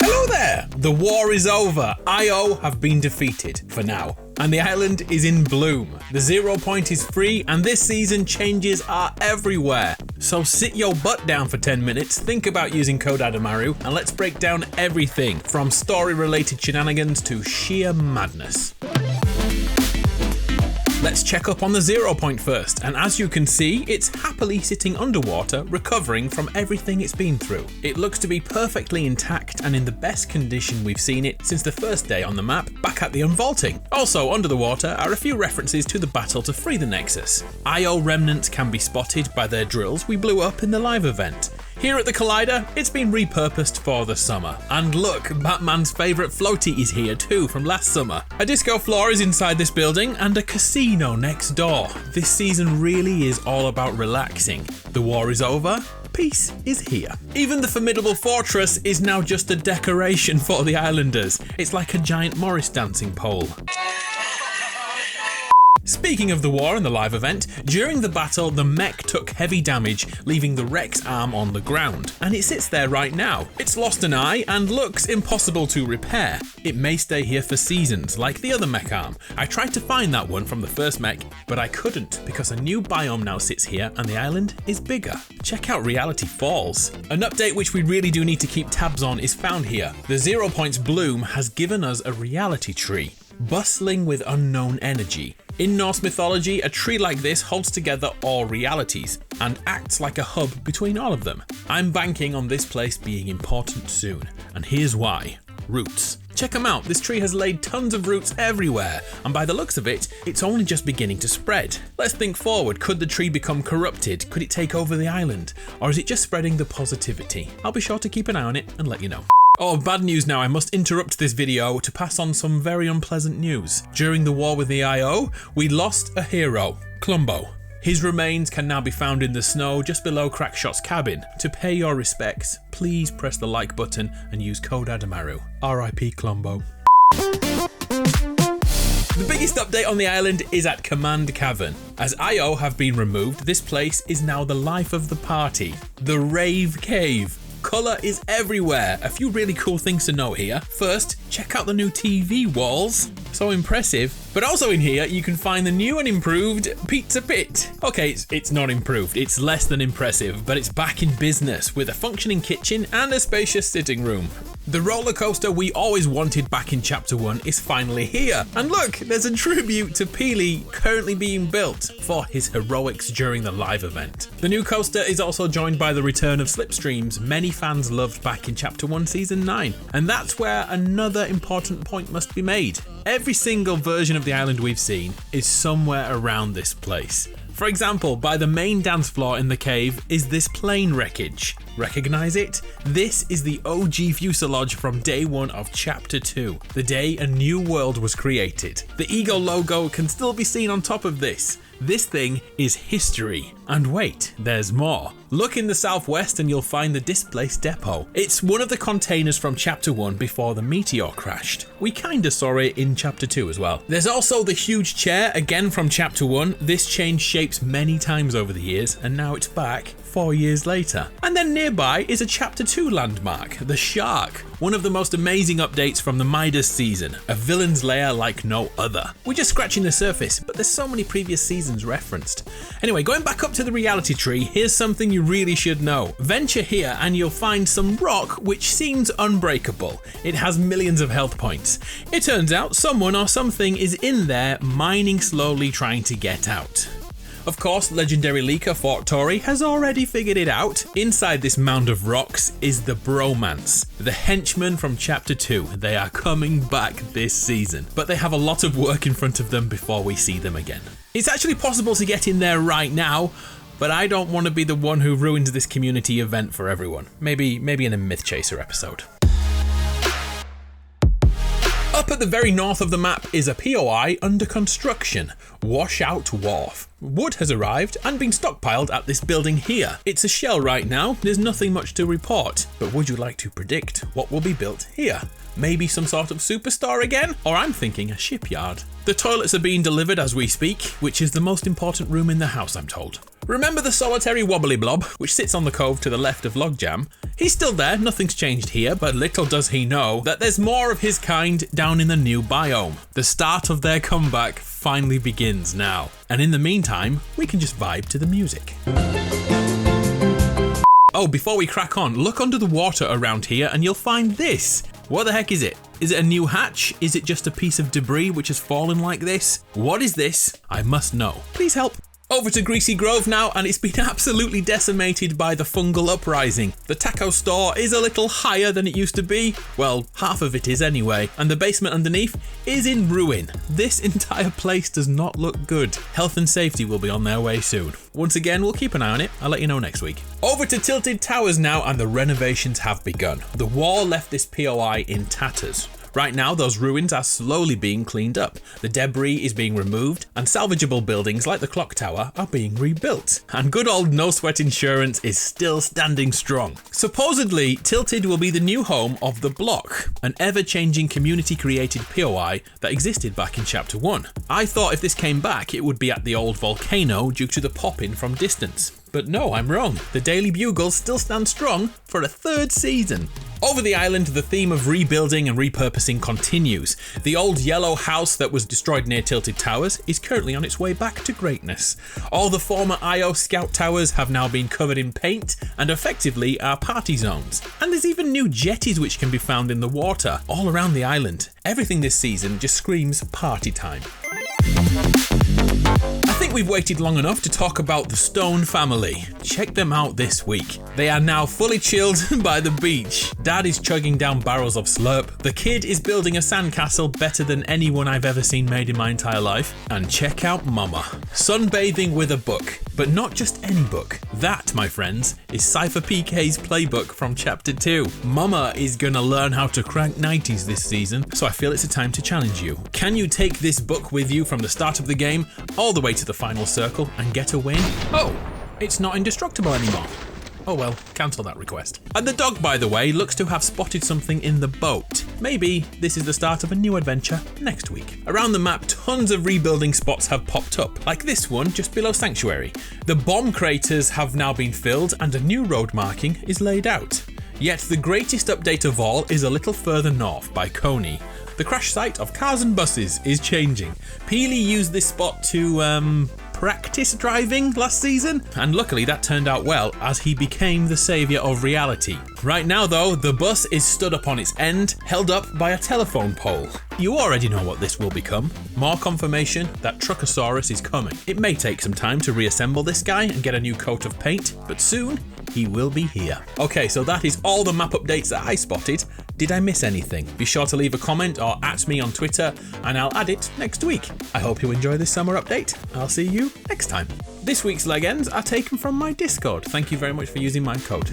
Hello there! The war is over. IO have been defeated, for now. And the island is in bloom. The 0 point is free, and this season changes are everywhere. So sit your butt down for 10 minutes, think about using code ADAMARU, and let's break down everything from story-related shenanigans to sheer madness. Let's check up on the 0 point first, and as you can see, it's happily sitting underwater, recovering from everything it's been through. It looks to be perfectly intact and in the best condition we've seen it since the first day on the map, back at the unvaulting. Also under the water are a few references to the battle to free the Nexus. IO remnants can be spotted by their drills we blew up in the live event. Here at the Collider, it's been repurposed for the summer. And look, Batman's favourite floaty is here too from last summer. A disco floor is inside this building and a casino next door. This season really is all about relaxing. The war is over, peace is here. Even the formidable fortress is now just a decoration for the islanders. It's like a giant Morris dancing pole. Speaking of the war and the live event, during the battle the mech took heavy damage, leaving the Rex arm on the ground, and it sits there right now. It's lost an eye and looks impossible to repair. It may stay here for seasons, like the other mech arm. I tried to find that one from the first mech, but I couldn't because a new biome now sits here and the island is bigger. Check out Reality Falls. An update which we really do need to keep tabs on is found here. The 0 point's bloom has given us a reality tree, bustling with unknown energy. In Norse mythology, a tree like this holds together all realities and acts like a hub between all of them. I'm banking on this place being important soon, and here's why. Roots. Check them out, this tree has laid tons of roots everywhere, and by the looks of it, it's only just beginning to spread. Let's think forward, could the tree become corrupted? Could it take over the island? Or is it just spreading the positivity? I'll be sure to keep an eye on it and let you know. Oh, bad news now, I must interrupt this video to pass on some very unpleasant news. During the war with the IO, we lost a hero, Clumbo. His remains can now be found in the snow just below Crackshot's cabin. To pay your respects, please press the like button and use code ADAMARU. RIP Clumbo. The biggest update on the island is at Command Cavern. As IO have been removed, this place is now the life of the party. The Rave Cave. Colour is everywhere. A few really cool things to note here. First, check out the new TV walls. So impressive. But also in here, you can find the new and improved Pizza Pit. Okay, it's not improved, it's less than impressive, but it's back in business with a functioning kitchen and a spacious sitting room. The roller coaster we always wanted back in Chapter 1 is finally here. And look, there's a tribute to Peely currently being built for his heroics during the live event. The new coaster is also joined by the return of slipstreams many fans loved back in Chapter 1 Season 9. And that's where another important point must be made. Every single version of the island we've seen is somewhere around this place. For example, by the main dance floor in the cave is this plane wreckage. Recognize it? This is the OG fuselage from day 1 of Chapter 2, the day a new world was created. The Ego logo can still be seen on top of this. This thing is history. And wait, there's more. Look in the southwest and you'll find the displaced depot. It's one of the containers from Chapter 1 before the meteor crashed. We kinda saw it in Chapter 2 as well. There's also the huge chair, again from Chapter 1. This changed shapes many times over the years and now it's back 4 years later. And then nearby is a Chapter 2 landmark, the Shark. One of the most amazing updates from the Midas season, a villain's lair like no other. We're just scratching the surface, but there's so many previous seasons referenced. Anyway, going back up to the reality tree, here's something you really should know. Venture here and you'll find some rock which seems unbreakable. It has millions of health points. It turns out someone or something is in there mining slowly trying to get out. Of course, legendary leaker Fort Tory has already figured it out. Inside this mound of rocks is the Bromance, the henchmen from Chapter 2. They are coming back this season, but they have a lot of work in front of them before we see them again. It's actually possible to get in there right now, but I don't want to be the one who ruins this community event for everyone. Maybe in a Myth Chaser episode. Up at the very north of the map is a POI under construction, Washout Wharf. Wood has arrived and been stockpiled at this building here. It's a shell right now, there's nothing much to report, but would you like to predict what will be built here? Maybe some sort of superstore again? Or I'm thinking a shipyard. The toilets are being delivered as we speak, which is the most important room in the house, I'm told. Remember the solitary wobbly blob, which sits on the cove to the left of Logjam? He's still there, nothing's changed here, but little does he know that there's more of his kind down in the new biome. The start of their comeback finally begins now. And in the meantime, we can just vibe to the music. Oh, before we crack on, look under the water around here and you'll find this. What the heck is it? Is it a new hatch? Is it just a piece of debris which has fallen like this? What is this? I must know. Please help. Over to Greasy Grove now, and it's been absolutely decimated by the fungal uprising. The taco store is a little higher than it used to be. Well, half of it is anyway, and the basement underneath is in ruin. This entire place does not look good. Health and safety will be on their way soon. Once again, we'll keep an eye on it. I'll let you know next week. Over to Tilted Towers now, and the renovations have begun. The war left this POI in tatters. Right now, those ruins are slowly being cleaned up. The debris is being removed, and salvageable buildings like the clock tower are being rebuilt. And good old No Sweat Insurance is still standing strong. Supposedly, Tilted will be the new home of The Block, an ever-changing community-created POI that existed back in Chapter 1. I thought if this came back, it would be at the old volcano due to the pop-in from distance. But no, I'm wrong. The Daily Bugle still stands strong for a third season. Over the island, the theme of rebuilding and repurposing continues. The old yellow house that was destroyed near Tilted Towers is currently on its way back to greatness. All the former IO Scout Towers have now been covered in paint and effectively are party zones. And there's even new jetties which can be found in the water all around the island. Everything this season just screams party time. I think we've waited long enough to talk about the Stone family. Check them out this week. They are now fully chilled by the beach. Dad is chugging down barrels of slurp. The kid is building a sandcastle better than anyone I've ever seen made in my entire life. And check out Mama. Sunbathing with a book. But not just any book. That, my friends, is Cypher PK's playbook from Chapter 2. Mama is gonna learn how to crank 90s this season, so I feel it's a time to challenge you. Can you take this book with you from the start of the game all the way to the final circle and get a win? Oh, it's not indestructible anymore. Oh well, cancel that request. And the dog, by the way, looks to have spotted something in the boat. Maybe this is the start of a new adventure next week. Around the map, tons of rebuilding spots have popped up, like this one just below Sanctuary. The bomb craters have now been filled and a new road marking is laid out. Yet the greatest update of all is a little further north by Coney. The crash site of cars and buses is changing. Peely used this spot to, practice driving last season, and luckily that turned out well as he became the saviour of reality. Right now though, the bus is stood up on its end, held up by a telephone pole. You already know what this will become. More confirmation that Truckosaurus is coming. It may take some time to reassemble this guy and get a new coat of paint, but soon he will be here. Okay, so that is all the map updates that I spotted. Did I miss anything? Be sure to leave a comment or at me on Twitter and I'll add it next week. I hope you enjoy this summer update. I'll see you next time. This week's leg ends are taken from my Discord. Thank you very much for using my code.